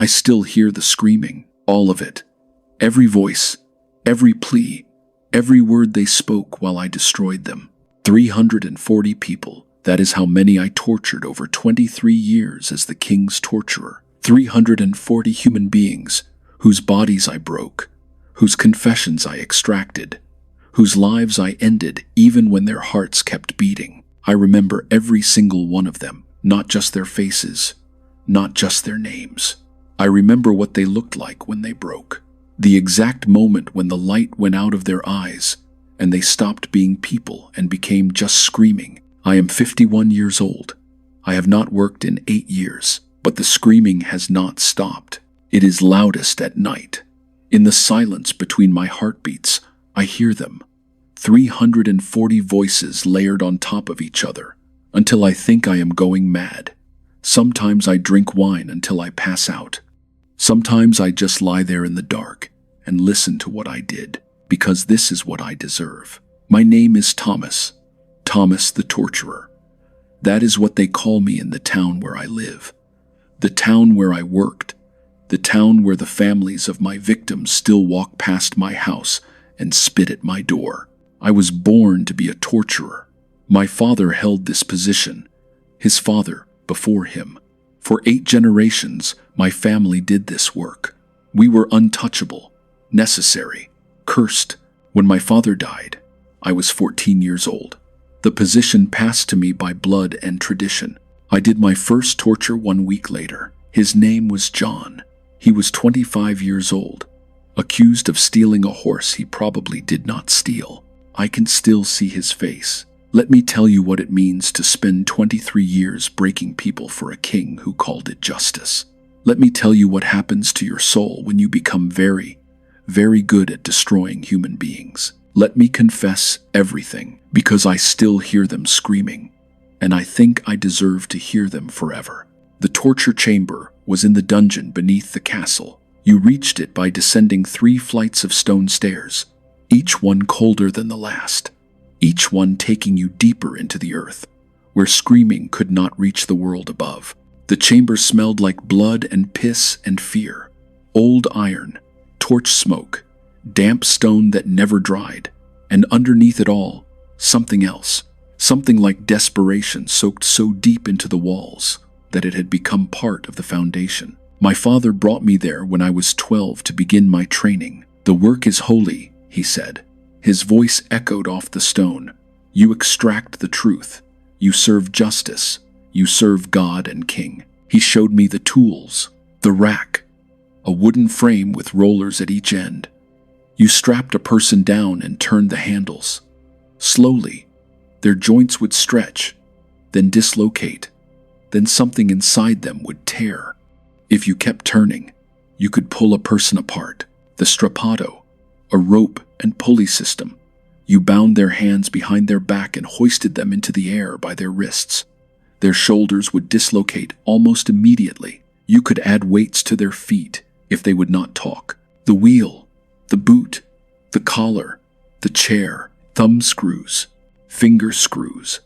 I still hear the screaming, all of it. Every voice, every plea, every word they spoke while I destroyed them. 340 people. That is how many I tortured over 23 years as the king's torturer. 340 human beings whose bodies I broke, whose confessions I extracted, whose lives I ended even when their hearts kept beating. I remember every single one of them, not just their faces, not just their names. I remember what they looked like when they broke. The exact moment when the light went out of their eyes and they stopped being people and became just screaming. I am 51 years old. I have not worked in 8 years, but the screaming has not stopped. It is loudest at night. In the silence between my heartbeats, I hear them. 340 voices layered on top of each other, until I think I am going mad. Sometimes I drink wine until I pass out. Sometimes I just lie there in the dark and listen to what I did, because this is what I deserve. My name is Thomas. Thomas the Torturer. That is what they call me in the town where I live. The town where I worked. The town where the families of my victims still walk past my house and spit at my door. I was born to be a torturer. My father held this position. His father before him. For 8 generations, my family did this work. We were untouchable, necessary, cursed. When my father died, I was 14 years old. The position passed to me by blood and tradition. I did my first torture 1 week later. His name was John. He was 25 years old, accused of stealing a horse he probably did not steal. I can still see his face. Let me tell you what it means to spend 23 years breaking people for a king who called it justice. Let me tell you what happens to your soul when you become very, very good at destroying human beings. Let me confess everything, because I still hear them screaming, and I think I deserve to hear them forever. The torture chamber was in the dungeon beneath the castle. You reached it by descending 3 flights of stone stairs, each one colder than the last, each one taking you deeper into the earth, where screaming could not reach the world above. The chamber smelled like blood and piss and fear, old iron, torch smoke, damp stone that never dried, and underneath it all, something else, something like desperation soaked so deep into the walls that it had become part of the foundation. My father brought me there when I was 12 to begin my training. The work is holy, he said. His voice echoed off the stone. You extract the truth. You serve justice. You serve God and King. He showed me the tools, the rack, a wooden frame with rollers at each end. You strapped a person down and turned the handles. Slowly, their joints would stretch, then dislocate, then something inside them would tear. If you kept turning, you could pull a person apart. The strappado, a rope and pulley system. You bound their hands behind their back and hoisted them into the air by their wrists. Their shoulders would dislocate almost immediately. You could add weights to their feet if they would not talk. The wheel, the boot, the collar, the chair, thumb screws, finger screws,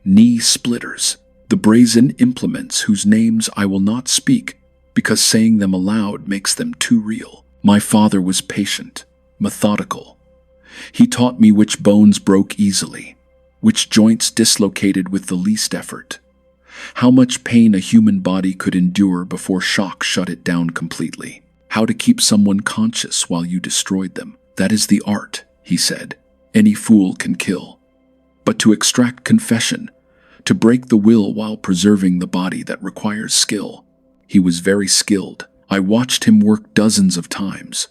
knee splitters, the brazen implements whose names I will not speak because saying them aloud makes them too real. My father was patient, methodical. He taught me which bones broke easily, which joints dislocated with the least effort, how much pain a human body could endure before shock shut it down completely, how to keep someone conscious while you destroyed them. That is the art, he said. Any fool can kill. But to extract confession, to break the will while preserving the body, that requires skill. He was very skilled. I watched him work dozens of times,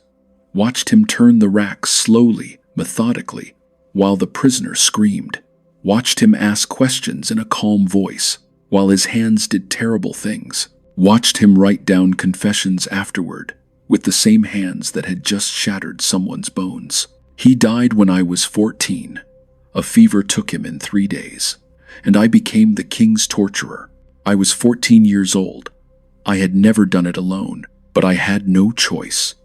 watched him turn the rack slowly, methodically, while the prisoner screamed, watched him ask questions in a calm voice, while his hands did terrible things, watched him write down confessions afterward, with the same hands that had just shattered someone's bones. He died when I was 14. A fever took him in 3 days, and I became the king's torturer. I was 14 years old. I had never done it alone, but I had no choice.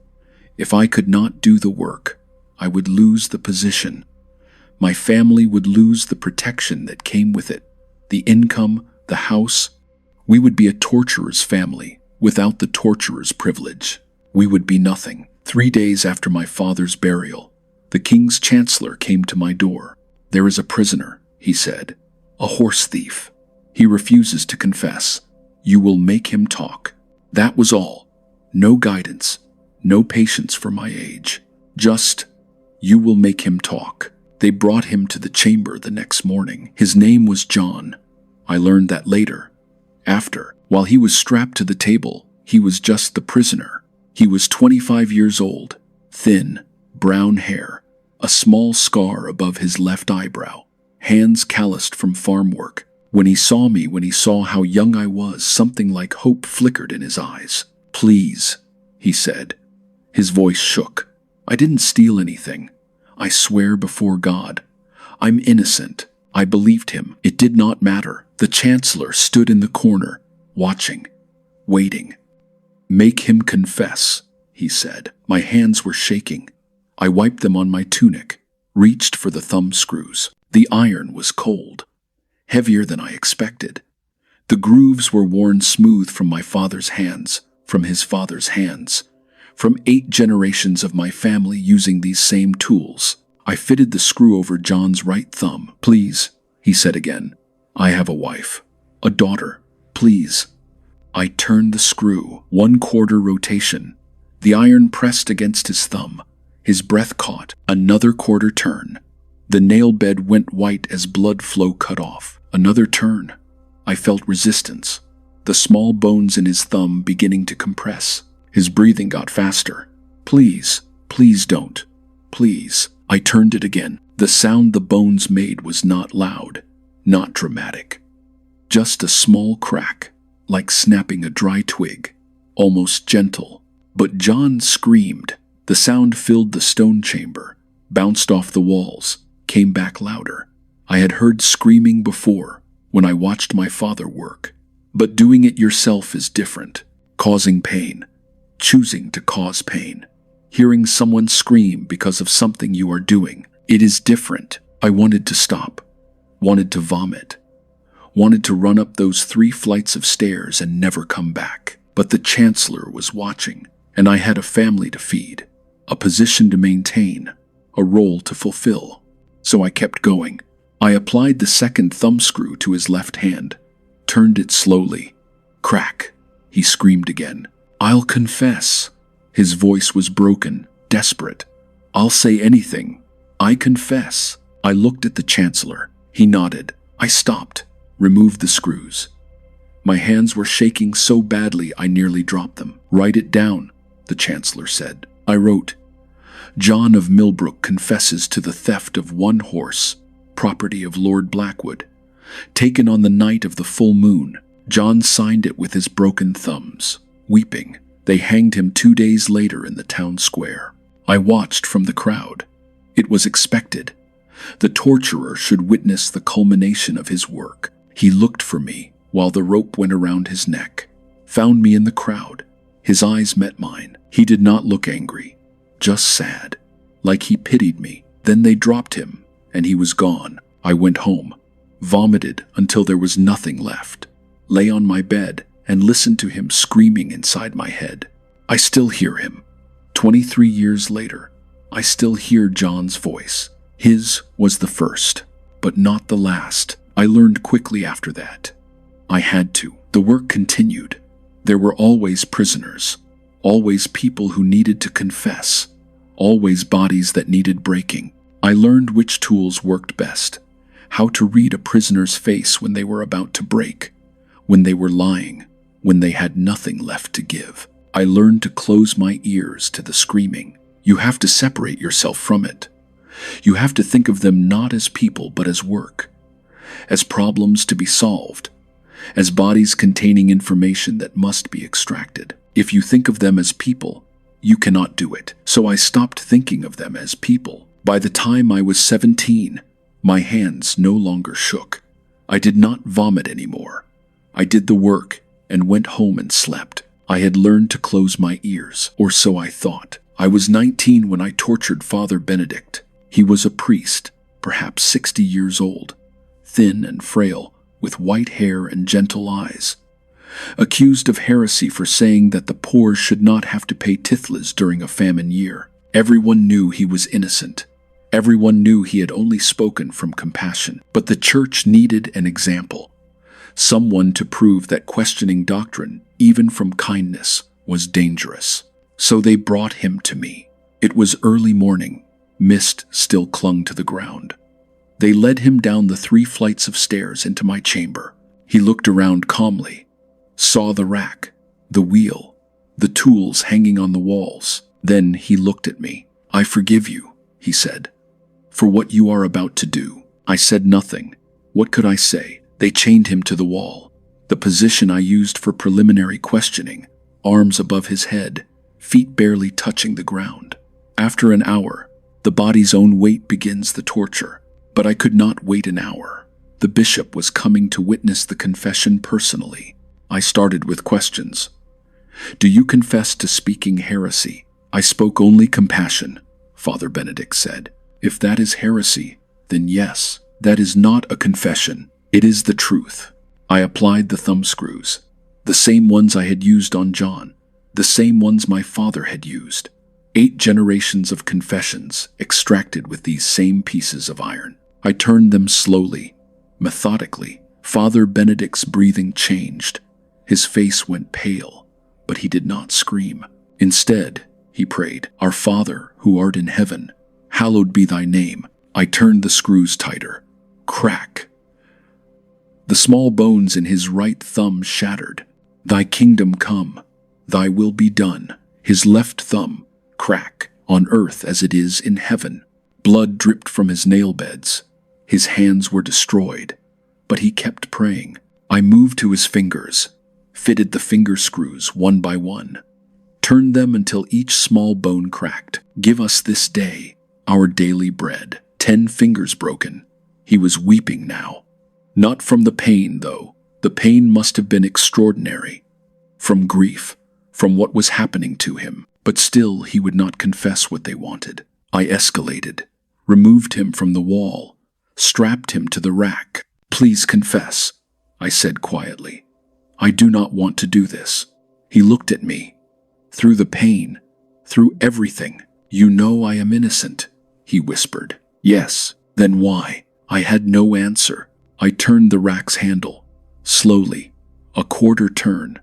If I could not do the work, I would lose the position. My family would lose the protection that came with it, the income, the house. We would be a torturer's family, Without the torturer's privilege, we would be nothing. 3 days after my father's burial, the king's chancellor came to my door. "There is a prisoner," he said, "a horse thief. He refuses to confess. You will make him talk." That was all. No guidance, no patience for my age. Just, "You will make him talk." They brought him to the chamber the next morning. His name was John. I learned that later. While he was strapped to the table, he was just the prisoner. He was 25 years old, thin, brown hair, a small scar above his left eyebrow, hands calloused from farm work. When he saw how young I was, something like hope flickered in his eyes. "Please," he said. His voice shook. "I didn't steal anything. I swear before God. I'm innocent." I believed him. It did not matter. The chancellor stood in the corner, watching, waiting. "Make him confess," he said. My hands were shaking. I wiped them on my tunic, reached for the thumb screws. The iron was cold, heavier than I expected. The grooves were worn smooth from my father's hands, from his father's hands, from 8 generations of my family using these same tools. I fitted the screw over John's right thumb. "Please," he said again. "I have a wife, a daughter. Please." I turned the screw, 1/4 rotation. The iron pressed against his thumb. His breath caught. Another quarter turn. The nail bed went white as blood flow cut off. Another turn. I felt resistance, the small bones in his thumb beginning to compress. His breathing got faster. "Please, please don't. Please." I turned it again. The sound the bones made was not loud, not dramatic. Just a small crack, like snapping a dry twig, almost gentle. But John screamed. The sound filled the stone chamber, bounced off the walls, came back louder. I had heard screaming before, when I watched my father work. But doing it yourself is different. Causing pain, choosing to cause pain. Hearing someone scream because of something you are doing, it is different. I wanted to stop, wanted to vomit, wanted to run up those 3 flights of stairs and never come back. But the chancellor was watching, and I had a family to feed, a position to maintain, a role to fulfill. So I kept going. I applied the second thumbscrew to his left hand, turned it slowly. Crack, he screamed again. "I'll confess." His voice was broken, desperate. "I'll say anything. I confess." I looked at the chancellor. He nodded. I stopped, removed the screws. My hands were shaking so badly I nearly dropped them. "Write it down," the chancellor said. I wrote, "John of Millbrook confesses to the theft of 1 horse, property of Lord Blackwood, taken on the night of the full moon." John signed it with his broken thumbs. Weeping, they hanged him 2 days later in the town square. I watched from the crowd. It was expected. The torturer should witness the culmination of his work. He looked for me while the rope went around his neck, found me in the crowd. His eyes met mine. He did not look angry, just sad, like he pitied me. Then they dropped him, and he was gone. I went home, vomited until there was nothing left, lay on my bed, and listened to him screaming inside my head. I still hear him. 23 years later, I still hear John's voice. His was the first, but not the last. I learned quickly after that. I had to. The work continued. There were always prisoners, always people who needed to confess, always bodies that needed breaking. I learned which tools worked best, how to read a prisoner's face when they were about to break, when they were lying, when they had nothing left to give. I learned to close my ears to the screaming. You have to separate yourself from it. You have to think of them not as people but as work, as problems to be solved, as bodies containing information that must be extracted. If you think of them as people, you cannot do it. So I stopped thinking of them as people. By the time I was 17, my hands no longer shook. I did not vomit anymore. I did the work and went home and slept. I had learned to close my ears, or so I thought. I was 19 when I tortured Father Benedict. He was a priest, perhaps 60 years old, thin and frail, with white hair and gentle eyes. accused of heresy for saying that the poor should not have to pay tithes during a famine year. Everyone knew he was innocent. Everyone knew he had only spoken from compassion. But the church needed an example, someone to prove that questioning doctrine, even from kindness, was dangerous. So they brought him to me. It was early morning. Mist still clung to the ground. They led him down the 3 flights of stairs into my chamber. He looked around calmly, saw the rack, the wheel, the tools hanging on the walls. Then he looked at me. "I forgive you," he said, "for what you are about to do." I said nothing. What could I say? They chained him to the wall, the position I used for preliminary questioning, arms above his head, feet barely touching the ground. After an hour, the body's own weight begins the torture. But I could not wait an hour. The bishop was coming to witness the confession personally. I started with questions. "Do you confess to speaking heresy?" "I spoke only compassion," Father Benedict said. "If that is heresy, then yes, that is not a confession. It is the truth." I applied the thumbscrews, the same ones I had used on John, the same ones my father had used. 8 generations of confessions extracted with these same pieces of iron. I turned them slowly, methodically. Father Benedict's breathing changed. His face went pale, but he did not scream. Instead, he prayed, "Our Father, who art in heaven, hallowed be thy name." I turned the screws tighter. Crack. The small bones in his right thumb shattered. "Thy kingdom come, thy will be done." His left thumb, crack, "on earth as it is in heaven." Blood dripped from his nail beds. His hands were destroyed, but he kept praying. I moved to his fingers, fitted the finger screws one by one, turned them until each small bone cracked. "Give us this day our daily bread." 10 fingers broken. He was weeping now. Not from the pain, though. The pain must have been extraordinary. From grief, from what was happening to him. But still he would not confess what they wanted. I escalated, removed him from the wall, strapped him to the rack. "Please confess," I said quietly. "I do not want to do this." He looked at me. "Through the pain, through everything, you know I am innocent," he whispered. "Yes, then why?" I had no answer. I turned the rack's handle, slowly, a quarter turn.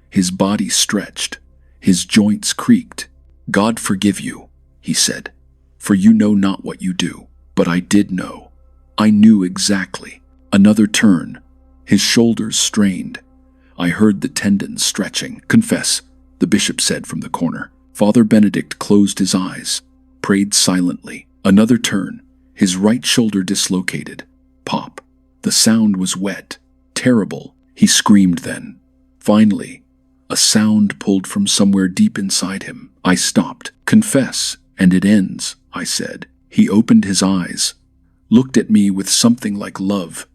His body stretched. His joints creaked. "God forgive you," he said, "for you know not what you do." But I did know. I knew exactly. Another turn. His shoulders strained. I heard the tendons stretching. "Confess," the bishop said from the corner. Father Benedict closed his eyes, prayed silently. Another turn. His right shoulder dislocated. Pop. The sound was wet, terrible. He screamed then. Finally, a sound pulled from somewhere deep inside him. I stopped. "Confess, and it ends," I said. He opened his eyes, looked at me with something like love,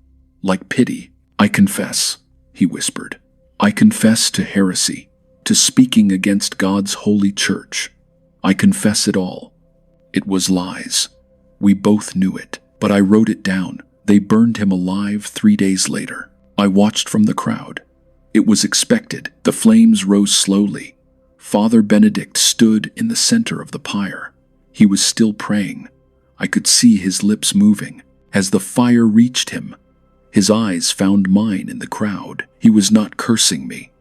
like pity. "I confess," he whispered. "I confess to heresy, to speaking against God's holy church. I confess it all. It was lies. We both knew it, but I wrote it down. They burned him alive 3 days later. I watched from the crowd. It was expected. The flames rose slowly. Father Benedict stood in the center of the pyre. He was still praying. I could see his lips moving. As the fire reached him, his eyes found mine in the crowd. He was not cursing me,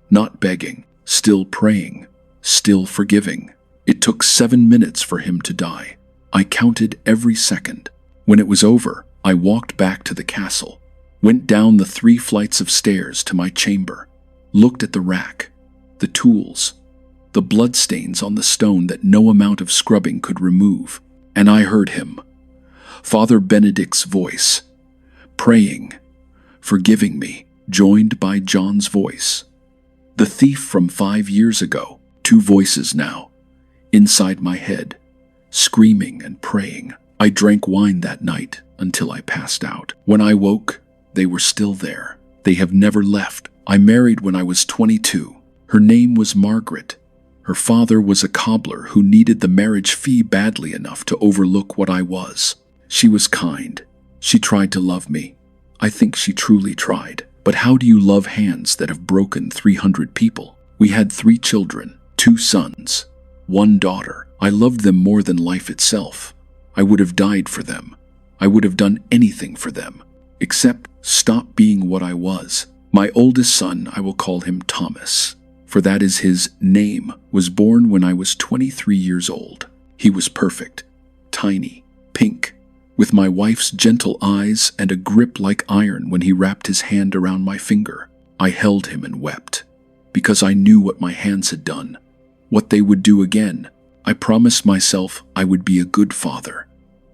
not begging, still praying, still forgiving. It took 7 minutes for him to die. I counted every second. When it was over, I walked back to the castle, went down the 3 flights of stairs to my chamber, looked at the rack, the tools, the bloodstains on the stone that no amount of scrubbing could remove, and I heard him, Father Benedict's voice, praying, forgiving me, joined by John's voice. The thief from 5 years ago, 2 voices now, inside my head, screaming and praying. I drank wine that night until I passed out. When I woke, they were still there. They have never left. I married when I was 22. Her name was Margaret. Her father was a cobbler who needed the marriage fee badly enough to overlook what I was. She was kind. She tried to love me. I think she truly tried. But how do you love hands that have broken 300 people? We had 3 children, 2 sons, 1 daughter. I loved them more than life itself. I would have died for them. I would have done anything for them, except stop being what I was. My oldest son, I will call him Thomas, for that is his name, was born when I was 23 years old. He was perfect, tiny, pink, with my wife's gentle eyes and a grip like iron when he wrapped his hand around my finger. I held him and wept, because I knew what my hands had done, what they would do again. I promised myself I would be a good father,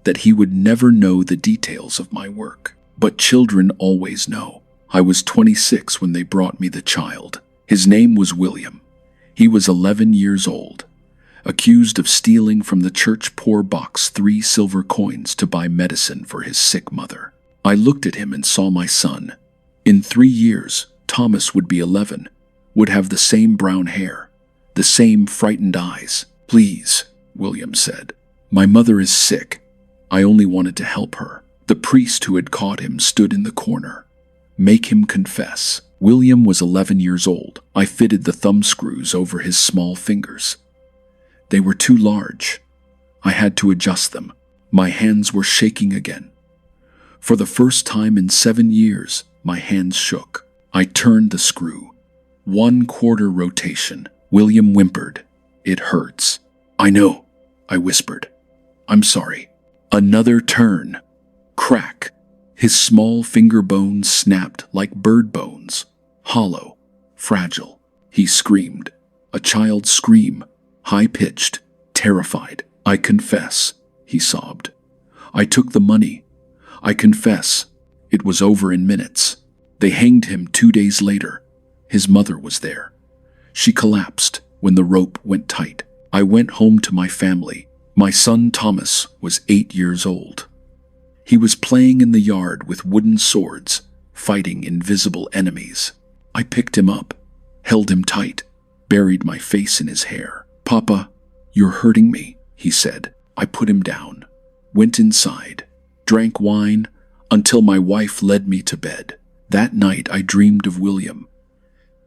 that he would never know the details of my work. But children always know. I was 26 when they brought me the child. His name was William. He was 11 years old, accused of stealing from the church poor box 3 silver coins to buy medicine for his sick mother. I looked at him and saw my son. In 3 years, Thomas would be 11, would have the same brown hair, the same frightened eyes. "Please," William said. "My mother is sick. I only wanted to help her." The priest who had caught him stood in the corner. "Make him confess." William was 11 years old. I fitted the thumb screws over his small fingers. They were too large. I had to adjust them. My hands were shaking again. For the first time in 7 years, my hands shook. I turned the screw. 1/4 rotation. William whimpered. "It hurts." "I know," I whispered. "I'm sorry." Another turn. Crack. His small finger bones snapped like bird bones, hollow, fragile. He screamed, a child's scream, high-pitched, terrified. "I confess," he sobbed. "I took the money. I confess." It was over in minutes. They hanged him 2 days later. His mother was there. She collapsed when the rope went tight. I went home to my family. My son Thomas was 8 years old. He was playing in the yard with wooden swords, fighting invisible enemies. I picked him up, held him tight, buried my face in his hair. "Papa, you're hurting me," he said. I put him down, went inside, drank wine until my wife led me to bed. That night I dreamed of William,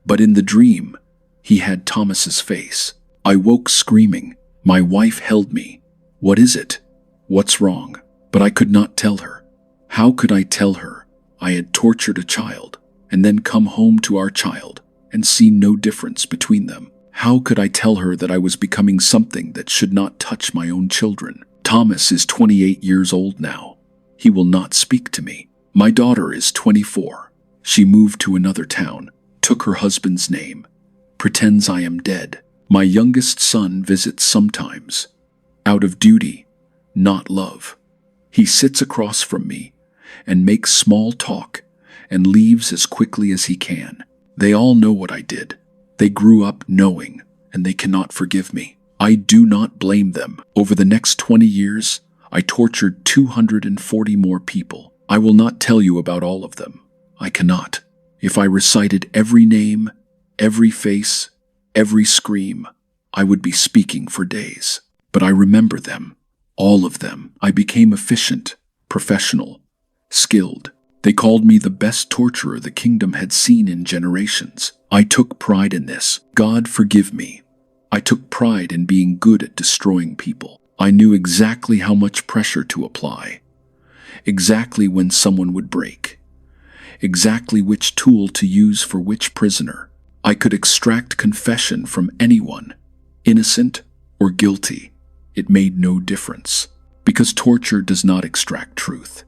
but in the dream, he had Thomas's face. I woke screaming. My wife held me. "What is it? What's wrong?" But I could not tell her. How could I tell her I had tortured a child and then come home to our child and see no difference between them? How could I tell her that I was becoming something that should not touch my own children? Thomas is 28 years old now. He will not speak to me. My daughter is 24. She moved to another town, took her husband's name, pretends I am dead. My youngest son visits sometimes, out of duty, not love. He sits across from me and makes small talk and leaves as quickly as he can. They all know what I did. They grew up knowing, and they cannot forgive me. I do not blame them. Over the next 20 years, I tortured 240 more people. I will not tell you about all of them. I cannot. If I recited every name, every face, every scream, I would be speaking for days. But I remember them. All of them. I became efficient, professional, skilled. They called me the best torturer the kingdom had seen in generations. I took pride in this. God forgive me. I took pride in being good at destroying people. I knew exactly how much pressure to apply, exactly when someone would break, exactly which tool to use for which prisoner. I could extract confession from anyone, innocent or guilty. It made no difference, because torture does not extract truth.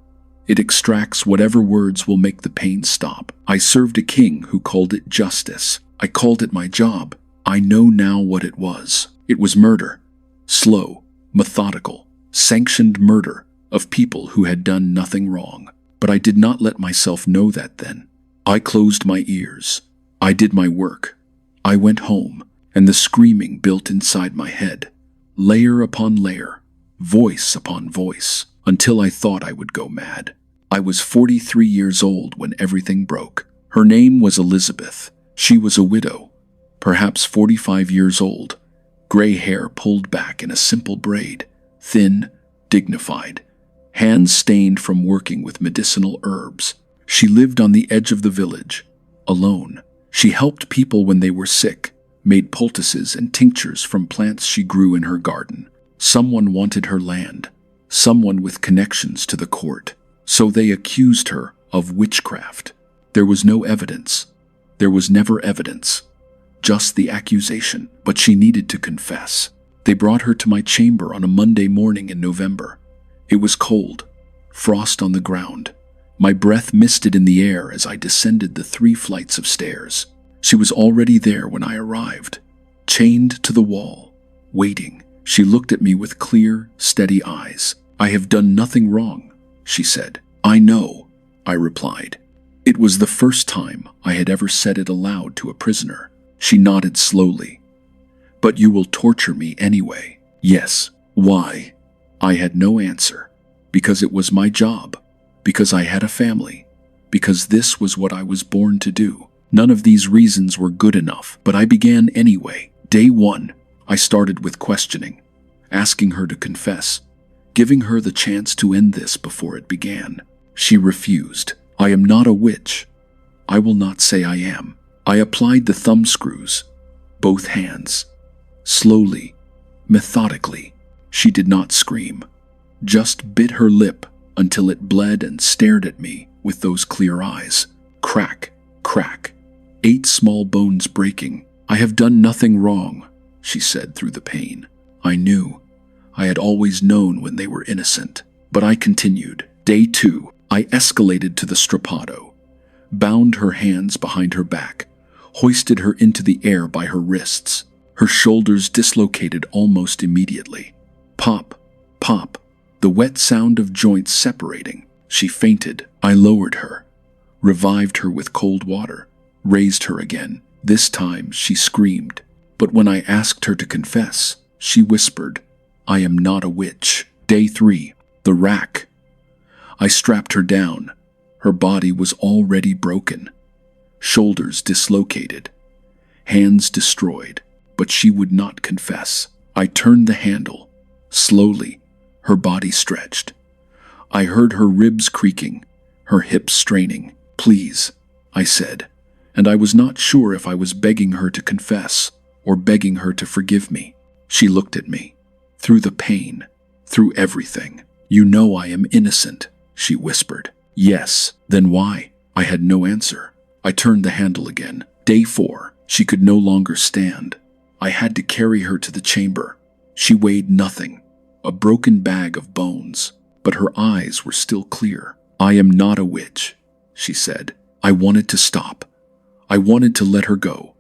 It extracts whatever words will make the pain stop. I served a king who called it justice. I called it my job. I know now what it was. It was murder. Slow, methodical, sanctioned murder of people who had done nothing wrong. But I did not let myself know that then. I closed my ears. I did my work. I went home, and the screaming built inside my head. Layer upon layer, voice upon voice, until I thought I would go mad. I was 43 years old when everything broke. Her name was Elizabeth. She was a widow, perhaps 45 years old, gray hair pulled back in a simple braid, thin, dignified, hands stained from working with medicinal herbs. She lived on the edge of the village, alone. She helped people when they were sick, made poultices and tinctures from plants she grew in her garden. Someone wanted her land, someone with connections to the court. So they accused her of witchcraft. There was no evidence. There was never evidence. Just the accusation, but she needed to confess. They brought her to my chamber on a Monday morning in November. It was cold, frost on the ground. My breath misted in the air as I descended the 3 flights of stairs. She was already there when I arrived, chained to the wall, waiting. She looked at me with clear, steady eyes. "I have done nothing wrong," she said. "I know," I replied. It was the first time I had ever said it aloud to a prisoner. She nodded slowly. "But you will torture me anyway." "Yes." "Why?" I had no answer. Because it was my job. Because I had a family. Because this was what I was born to do. None of these reasons were good enough, but I began anyway. Day 1, I started with questioning, asking her to confess, giving her the chance to end this before it began. She refused. "I am not a witch. I will not say I am." I applied the thumb screws, both hands, slowly, methodically. She did not scream, just bit her lip until it bled and stared at me with those clear eyes. Crack, crack, 8 small bones breaking. "I have done nothing wrong," she said through the pain. I knew. I had always known when they were innocent. But I continued. Day 2, I escalated to the strappado, bound her hands behind her back, hoisted her into the air by her wrists. Her shoulders dislocated almost immediately. Pop, pop, the wet sound of joints separating. She fainted. I lowered her, revived her with cold water, raised her again. This time she screamed. But when I asked her to confess, she whispered, "I am not a witch." Day 3, the rack. I strapped her down. Her body was already broken. Shoulders dislocated. Hands destroyed. But she would not confess. I turned the handle. Slowly, her body stretched. I heard her ribs creaking, her hips straining. "Please," I said, and I was not sure if I was begging her to confess or begging her to forgive me. She looked at me. Through the pain, through everything. "You know I am innocent," she whispered. "Yes." "Then why?" I had no answer. I turned the handle again. Day 4, she could no longer stand. I had to carry her to the chamber. She weighed nothing, a broken bag of bones, but her eyes were still clear. "I am not a witch," she said. I wanted to stop. I wanted to let her go.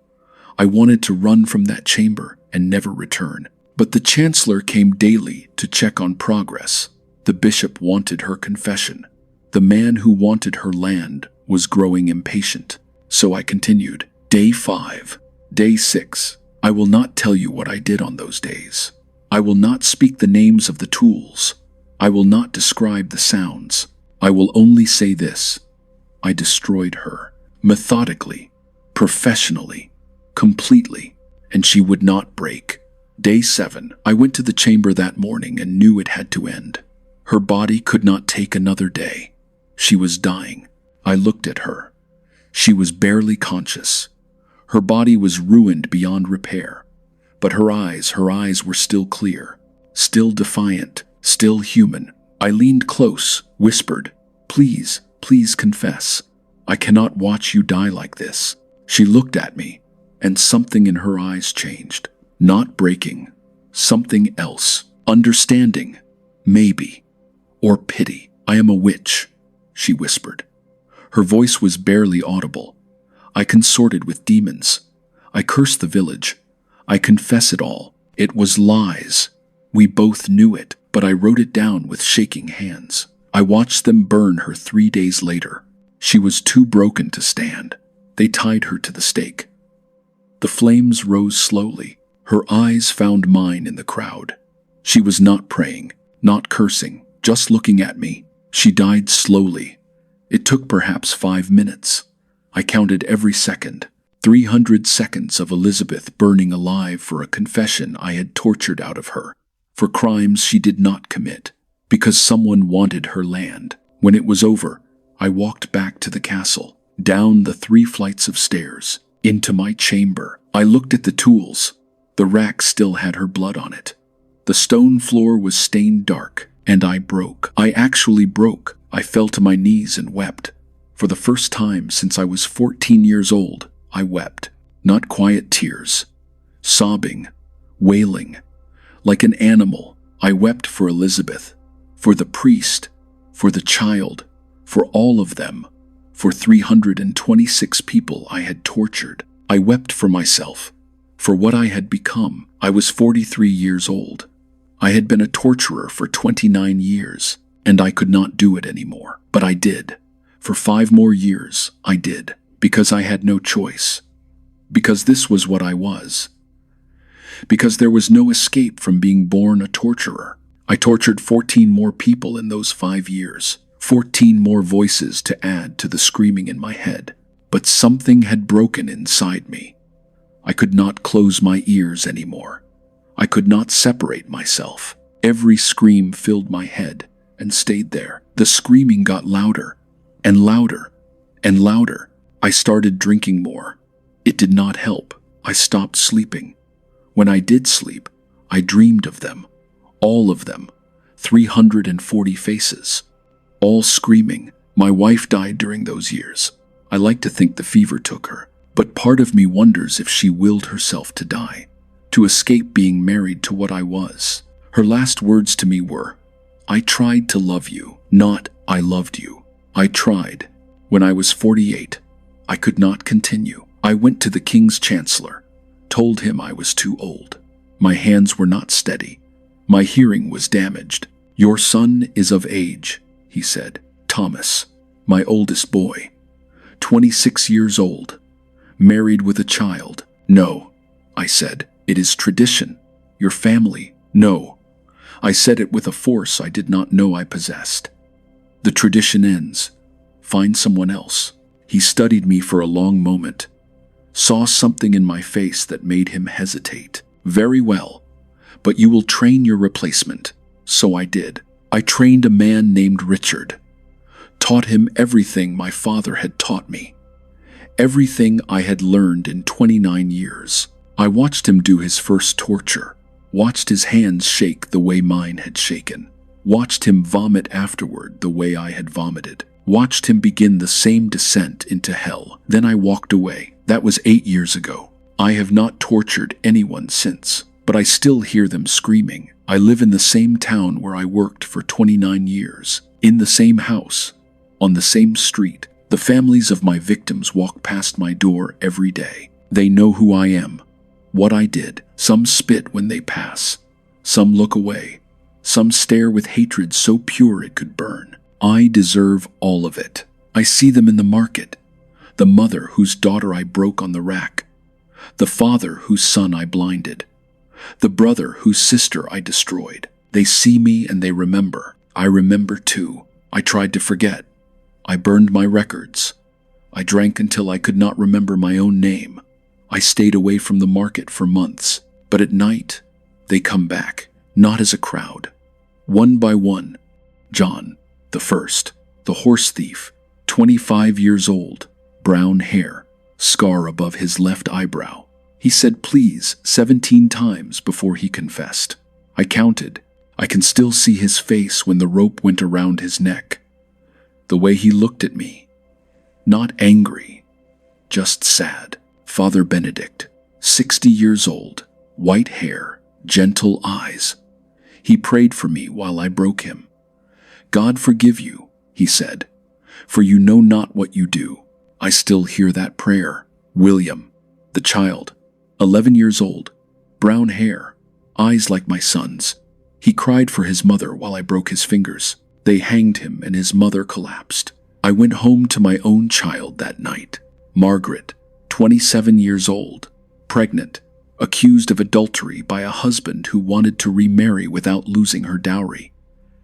I wanted to run from that chamber and never return. But the chancellor came daily to check on progress. The bishop wanted her confession. The man who wanted her land was growing impatient. So I continued. Day 5. Day 6. I will not tell you what I did on those days. I will not speak the names of the tools. I will not describe the sounds. I will only say this. I destroyed her. Methodically, professionally, completely, and she would not break. Day 7. I went to the chamber that morning and knew it had to end. Her body could not take another day. She was dying. I looked at her. She was barely conscious. Her body was ruined beyond repair. But her eyes were still clear, still defiant, still human. I leaned close, whispered, "Please, please confess. I cannot watch you die like this." She looked at me, and something in her eyes changed. Not breaking, something else. Understanding, maybe, or pity. "I am a witch," she whispered. Her voice was barely audible. "I consorted with demons. I cursed the village. I confess it all. It was lies. We both knew it, but I wrote it down with shaking hands. I watched them burn her 3 days later. She was too broken to stand. They tied her to the stake. The flames rose slowly. Her eyes found mine in the crowd. She was not praying, not cursing, just looking at me. She died slowly. It took perhaps 5 minutes. I counted every second. 300 seconds of Elizabeth burning alive for a confession I had tortured out of her, for crimes she did not commit, because someone wanted her land. When it was over, I walked back to the castle. down the 3 flights of stairs, into my chamber. I looked at the tools. The rack still had her blood on it. The stone floor was stained dark, and I broke. I actually broke. I fell to my knees and wept. For the first time since I was 14 years old, I wept. Not quiet tears. Sobbing. Wailing. Like an animal, I wept for Elizabeth, for the priest, for the child, for all of them, for 326 people I had tortured. I wept for myself, for what I had become. I was 43 years old. I had been a torturer for 29 years, and I could not do it anymore. But I did. For 5 more years, I did, because I had no choice. Because this was what I was. Because there was no escape from being born a torturer. I tortured 14 more people in those 5 years. 14 more voices to add to the screaming in my head. But something had broken inside me. I could not close my ears anymore. I could not separate myself. Every scream filled my head and stayed there. The screaming got louder and louder and louder. I started drinking more. It did not help. I stopped sleeping. When I did sleep, I dreamed of them. All of them. 340 faces. All screaming. My wife died during those years. I like to think the fever took her, but part of me wonders if she willed herself to die, to escape being married to what I was. Her last words to me were, "I tried to love you, not I loved you. I tried." When I was 48, I could not continue. I went to the king's chancellor, told him I was too old. My hands were not steady. My hearing was damaged. "Your son is of age," he said. Thomas, my oldest boy, 26 years old, married with a child. "No," I said, "it is tradition. Your family." "No." I said it with a force I did not know I possessed. "The tradition ends. Find someone else." He studied me for a long moment, saw something in my face that made him hesitate. "Very well, but you will train your replacement." So I did. I trained a man named Richard, taught him everything my father had taught me, everything I had learned in 29 years. I watched him do his first torture, watched his hands shake the way mine had shaken, watched him vomit afterward the way I had vomited, watched him begin the same descent into hell. Then I walked away. That was 8 years ago. I have not tortured anyone since, but I still hear them screaming. I live in the same town where I worked for 29 years, in the same house, on the same street. The families of my victims walk past my door every day. They know who I am, what I did. Some spit when they pass. Some look away. Some stare with hatred so pure it could burn. I deserve all of it. I see them in the market. The mother whose daughter I broke on the rack. The father whose son I blinded. The brother whose sister I destroyed. They see me and they remember. I remember too. I tried to forget. I burned my records. I drank until I could not remember my own name. I stayed away from the market for months. But at night, they come back, not as a crowd. One by one. John, the first, the horse thief, 25 years old, brown hair, scar above his left eyebrow. He said please 17 times before he confessed. I counted. I can still see his face when the rope went around his neck. The way he looked at me. Not angry, just sad. Father Benedict, 60 years old, white hair, gentle eyes. He prayed for me while I broke him. "God forgive you," he said, "for you know not what you do." I still hear that prayer. William, the child, 11 years old, brown hair, eyes like my son's. He cried for his mother while I broke his fingers. They hanged him and his mother collapsed. I went home to my own child that night. Margaret, 27 years old, pregnant, accused of adultery by a husband who wanted to remarry without losing her dowry.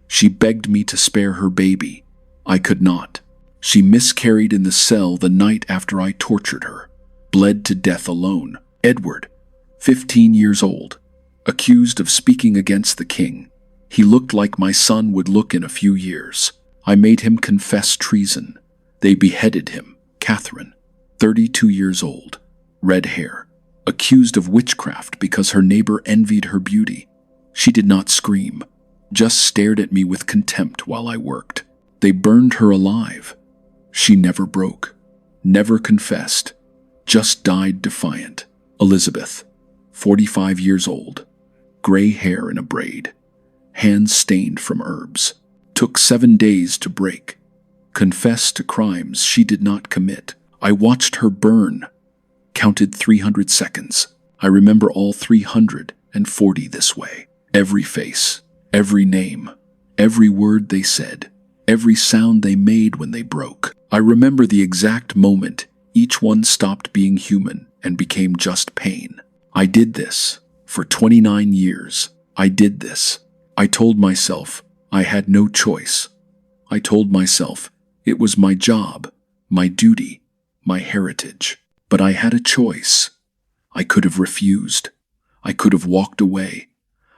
She begged me to spare her baby. I could not. She miscarried in the cell the night after I tortured her, bled to death alone. Edward, 15 years old, accused of speaking against the king. He looked like my son would look in a few years. I made him confess treason. They beheaded him, Catherine, 32 years old, red hair, accused of witchcraft because her neighbor envied her beauty. She did not scream, just stared at me with contempt while I worked. They burned her alive. She never broke, never confessed, just died defiant. Elizabeth, 45 years old, gray hair in a braid, hands stained from herbs. Took 7 days to break. Confessed to crimes she did not commit. I watched her burn. Counted 300 seconds. I remember all 340 this way. Every face, every name, every word they said, every sound they made when they broke. I remember the exact moment each one stopped being human and became just pain. I did this for 29 years. I did this. I told myself I had no choice. I told myself it was my job, my duty, my heritage. But I had a choice. I could have refused. I could have walked away.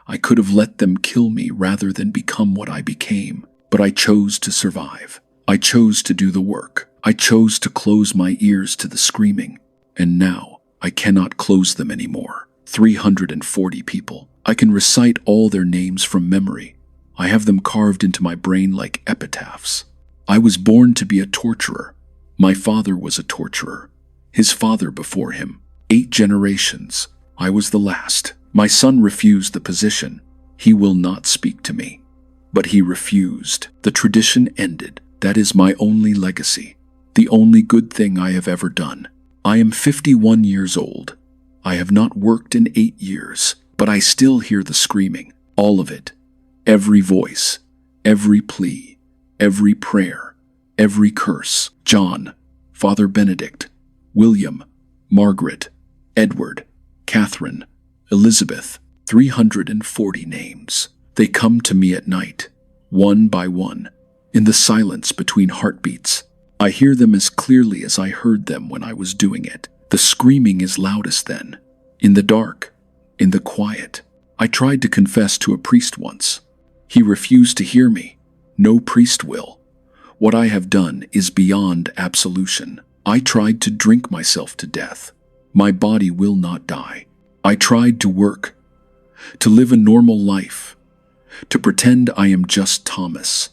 I could have let them kill me rather than become what I became. But I chose to survive. I chose to do the work. I chose to close my ears to the screaming. And now I cannot close them anymore. 340 people. I can recite all their names from memory. I have them carved into my brain like epitaphs. I was born to be a torturer. My father was a torturer. His father before him. 8 generations. I was the last. My son refused the position. He will not speak to me. But he refused. The tradition ended. That is my only legacy. The only good thing I have ever done. I am 51 years old. I have not worked in 8 years, but I still hear the screaming. All of it. Every voice. Every plea. Every prayer. Every curse. John. Father Benedict. William. Margaret. Edward. Catherine. Elizabeth. 340 names. They come to me at night, one by one, in the silence between heartbeats. I hear them as clearly as I heard them when I was doing it. The screaming is loudest then, in the dark, in the quiet. I tried to confess to a priest once. He refused to hear me. No priest will. What I have done is beyond absolution. I tried to drink myself to death. My body will not die. I tried to work, to live a normal life, to pretend I am just Thomas,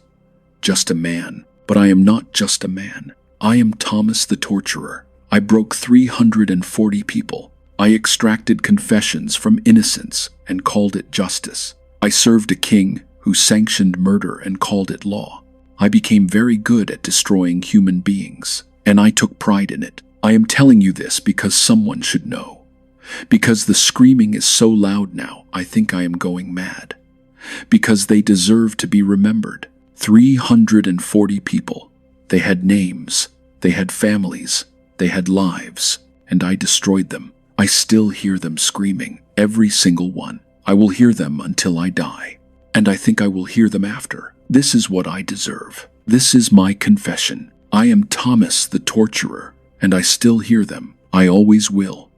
just a man. But I am not just a man. I am Thomas the torturer. I broke 340 people. I extracted confessions from innocents and called it justice. I served a king who sanctioned murder and called it law. I became very good at destroying human beings, and I took pride in it. I am telling you this because someone should know. Because the screaming is so loud now, I think I am going mad. Because they deserve to be remembered. 340 people. They had names. They had families. They had lives. And I destroyed them. I still hear them screaming. Every single one. I will hear them until I die. And I think I will hear them after. This is what I deserve. This is my confession. I am Thomas the torturer. And I still hear them. I always will.